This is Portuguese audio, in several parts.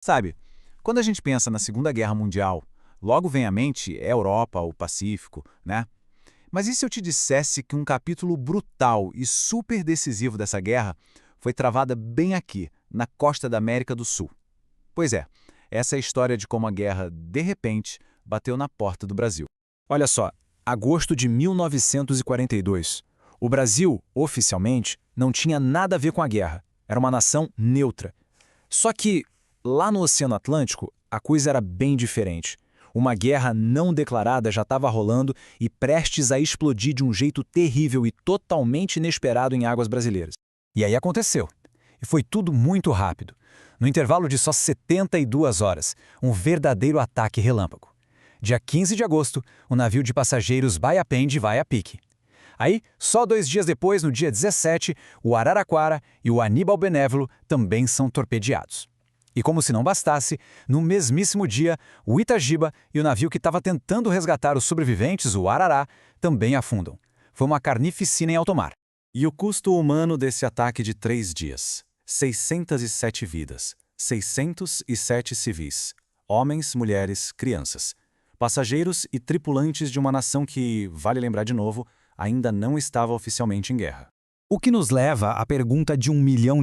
Sabe, quando a gente pensa na Segunda Guerra Mundial, logo vem à mente a Europa, o Pacífico, né? Mas e se eu te dissesse que um capítulo brutal e super decisivo dessa guerra foi travada bem aqui, na costa da América do Sul? Pois é, essa é a história de como a guerra, de repente, bateu na porta do Brasil. Olha só, agosto de 1942. O Brasil, oficialmente, não tinha nada a ver com a guerra. Era uma nação neutra. Só que, lá no Oceano Atlântico, a coisa era bem diferente. Uma guerra não declarada já estava rolando e prestes a explodir de um jeito terrível e totalmente inesperado em águas brasileiras. E aí aconteceu. E foi tudo muito rápido. No intervalo de só 72 horas, um verdadeiro ataque relâmpago. Dia 15 de agosto, o navio de passageiros Baiapende vai a pique. Aí, só 2 dias depois, no dia 17, o Araraquara e o Aníbal Benévolo também são torpedeados. E como se não bastasse, no mesmíssimo dia, o Itagiba e o navio que estava tentando resgatar os sobreviventes, o Arará, também afundam. Foi uma carnificina em alto mar. E o custo humano desse ataque de 3 dias? 607 vidas, 607 civis, homens, mulheres, crianças, passageiros e tripulantes de uma nação que, vale lembrar de novo, ainda não estava oficialmente em guerra. O que nos leva à pergunta de $1 milhão,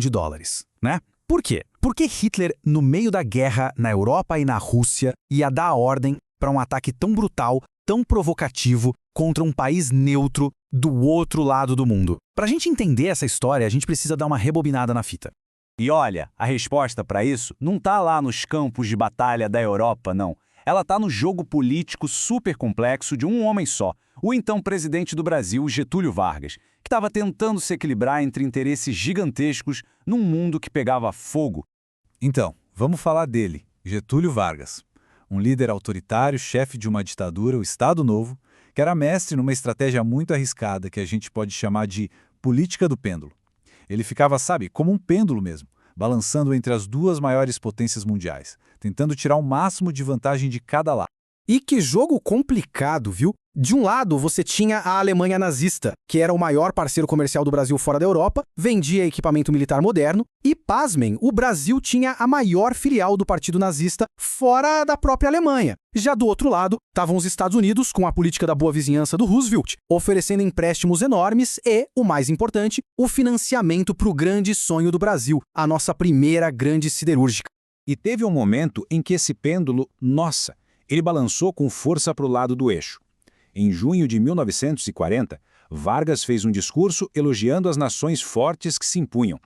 né? Por quê? Por que Hitler, no meio da guerra na Europa e na Rússia, ia dar a ordem para um ataque tão brutal, tão provocativo, contra um país neutro do outro lado do mundo? Para a gente entender essa história, a gente precisa dar uma rebobinada na fita. E olha, a resposta para isso não está lá nos campos de batalha da Europa, não. Ela está no jogo político super complexo de um homem só, o então presidente do Brasil, Getúlio Vargas, que estava tentando se equilibrar entre interesses gigantescos num mundo que pegava fogo. Então, vamos falar dele, Getúlio Vargas. Um líder autoritário, chefe de uma ditadura, o Estado Novo, que era mestre numa estratégia muito arriscada que a gente pode chamar de política do pêndulo. Ele ficava, sabe, como um pêndulo mesmo, balançando entre as duas maiores potências mundiais, tentando tirar o máximo de vantagem de cada lado. E que jogo complicado, viu? De um lado, você tinha a Alemanha nazista, que era o maior parceiro comercial do Brasil fora da Europa, vendia equipamento militar moderno, e, pasmem, o Brasil tinha a maior filial do partido nazista fora da própria Alemanha. Já do outro lado, estavam os Estados Unidos, com a política da boa vizinhança do Roosevelt, oferecendo empréstimos enormes e, o mais importante, o financiamento para o grande sonho do Brasil, a nossa primeira grande siderúrgica. E teve um momento em que esse pêndulo, nossa, ele balançou com força para o lado do eixo. Em junho de 1940, Vargas fez um discurso elogiando as nações fortes que se impunham.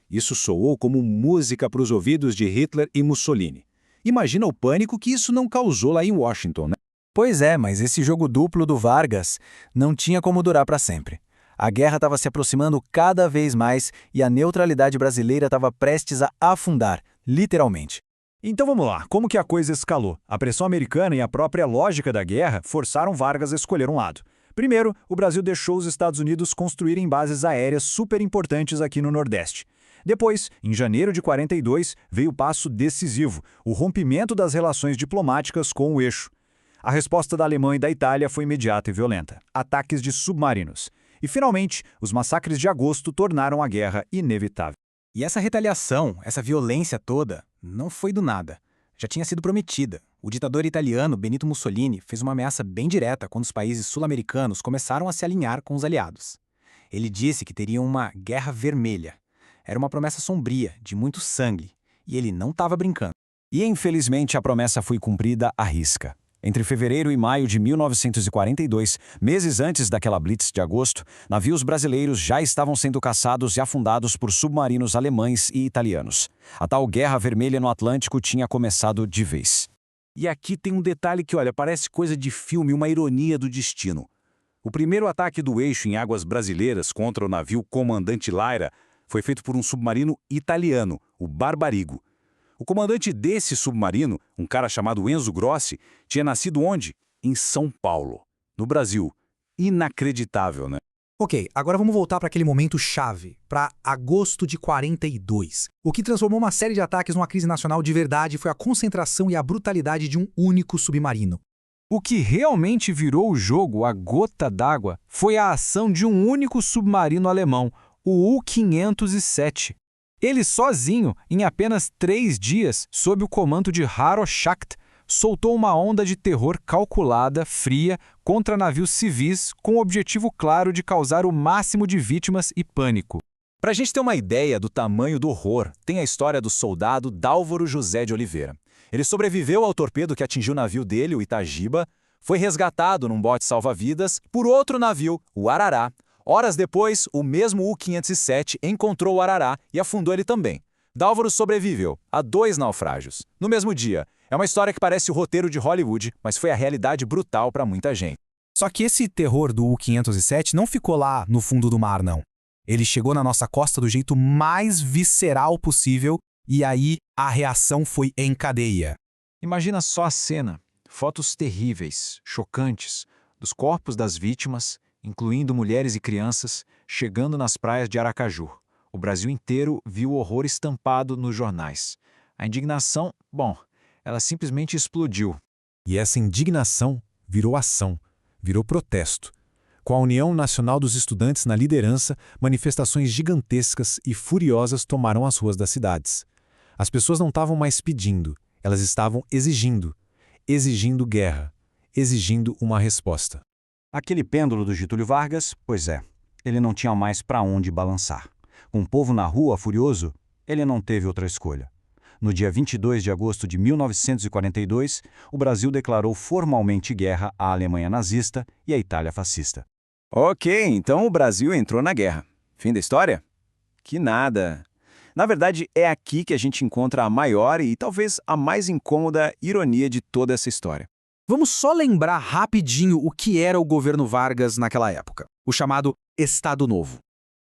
Isso soou como música para os ouvidos de Hitler e Mussolini. Imagina o pânico que isso não causou lá em Washington, né? Pois é, mas esse jogo duplo do Vargas não tinha como durar para sempre. A guerra estava se aproximando cada vez mais e a neutralidade brasileira estava prestes a afundar, literalmente. Então vamos lá, como que a coisa escalou? A pressão americana e a própria lógica da guerra forçaram Vargas a escolher um lado. Primeiro, o Brasil deixou os Estados Unidos construírem bases aéreas super importantes aqui no Nordeste. Depois, em janeiro de 42, veio o passo decisivo, o rompimento das relações diplomáticas com o eixo. A resposta da Alemanha e da Itália foi imediata e violenta: ataques de submarinos. E, finalmente, os massacres de agosto tornaram a guerra inevitável. E essa retaliação, essa violência toda, não foi do nada. Já tinha sido prometida. O ditador italiano Benito Mussolini fez uma ameaça bem direta quando os países sul-americanos começaram a se alinhar com os aliados. Ele disse que teria uma guerra vermelha. Era uma promessa sombria, de muito sangue, e ele não estava brincando. E infelizmente a promessa foi cumprida à risca. Entre fevereiro e maio de 1942, meses antes daquela blitz de agosto, navios brasileiros já estavam sendo caçados e afundados por submarinos alemães e italianos. A tal Guerra Vermelha no Atlântico tinha começado de vez. E aqui tem um detalhe que, olha, parece coisa de filme, uma ironia do destino. O primeiro ataque do eixo em águas brasileiras contra o navio Comandante Laira foi feito por um submarino italiano, o Barbarigo. O comandante desse submarino, um cara chamado Enzo Grossi, tinha nascido onde? Em São Paulo, no Brasil. Inacreditável, né? Ok, agora vamos voltar para aquele momento chave, para agosto de 42. O que transformou uma série de ataques numa crise nacional de verdade foi a concentração e a brutalidade de um único submarino. O que realmente virou o jogo, a gota d'água, foi a ação de um único submarino alemão, o U-507. Ele sozinho, em apenas 3 dias, sob o comando de Haro Shakt, soltou uma onda de terror calculada, fria, contra navios civis, com o objetivo claro de causar o máximo de vítimas e pânico. Para a gente ter uma ideia do tamanho do horror, tem a história do soldado Dálvaro José de Oliveira. Ele sobreviveu ao torpedo que atingiu o navio dele, o Itagiba, foi resgatado num bote salva-vidas por outro navio, o Arará. Horas depois, o mesmo U-507 encontrou o Arará e afundou ele também. Dálvaro sobreviveu a 2 naufrágios. No mesmo dia, é uma história que parece o roteiro de Hollywood, mas foi a realidade brutal para muita gente. Só que esse terror do U-507 não ficou lá no fundo do mar, não. Ele chegou na nossa costa do jeito mais visceral possível e aí a reação foi em cadeia. Imagina só a cena. Fotos terríveis, chocantes, dos corpos das vítimas, incluindo mulheres e crianças, chegando nas praias de Aracaju. O Brasil inteiro viu o horror estampado nos jornais. A indignação, ela simplesmente explodiu. E essa indignação virou ação, virou protesto. Com a União Nacional dos Estudantes na liderança, manifestações gigantescas e furiosas tomaram as ruas das cidades. As pessoas não estavam mais pedindo, elas estavam exigindo guerra, exigindo uma resposta. Aquele pêndulo do Getúlio Vargas, pois é, ele não tinha mais para onde balançar. Com o povo na rua furioso, ele não teve outra escolha. No dia 22 de agosto de 1942, o Brasil declarou formalmente guerra à Alemanha nazista e à Itália fascista. Ok, então o Brasil entrou na guerra. Fim da história? Que nada. Na verdade, é aqui que a gente encontra a maior e talvez a mais incômoda ironia de toda essa história. Vamos só lembrar rapidinho o que era o governo Vargas naquela época, o chamado Estado Novo.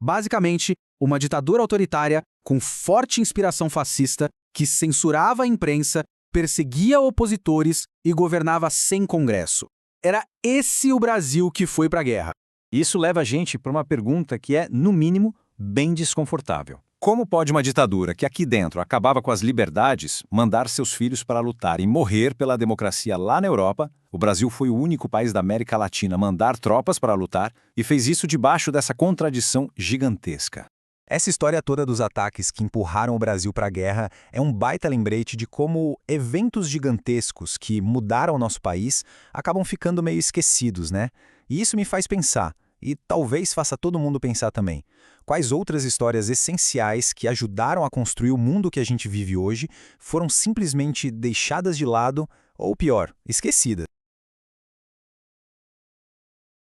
Basicamente, uma ditadura autoritária com forte inspiração fascista que censurava a imprensa, perseguia opositores e governava sem Congresso. Era esse o Brasil que foi para a guerra. Isso leva a gente para uma pergunta que é, no mínimo, bem desconfortável. Como pode uma ditadura que aqui dentro acabava com as liberdades mandar seus filhos para lutar e morrer pela democracia lá na Europa? O Brasil foi o único país da América Latina a mandar tropas para lutar e fez isso debaixo dessa contradição gigantesca. Essa história toda dos ataques que empurraram o Brasil para a guerra é um baita lembrete de como eventos gigantescos que mudaram o nosso país acabam ficando meio esquecidos, né? E isso me faz pensar, e talvez faça todo mundo pensar também. Quais outras histórias essenciais que ajudaram a construir o mundo que a gente vive hoje foram simplesmente deixadas de lado ou, pior, esquecidas?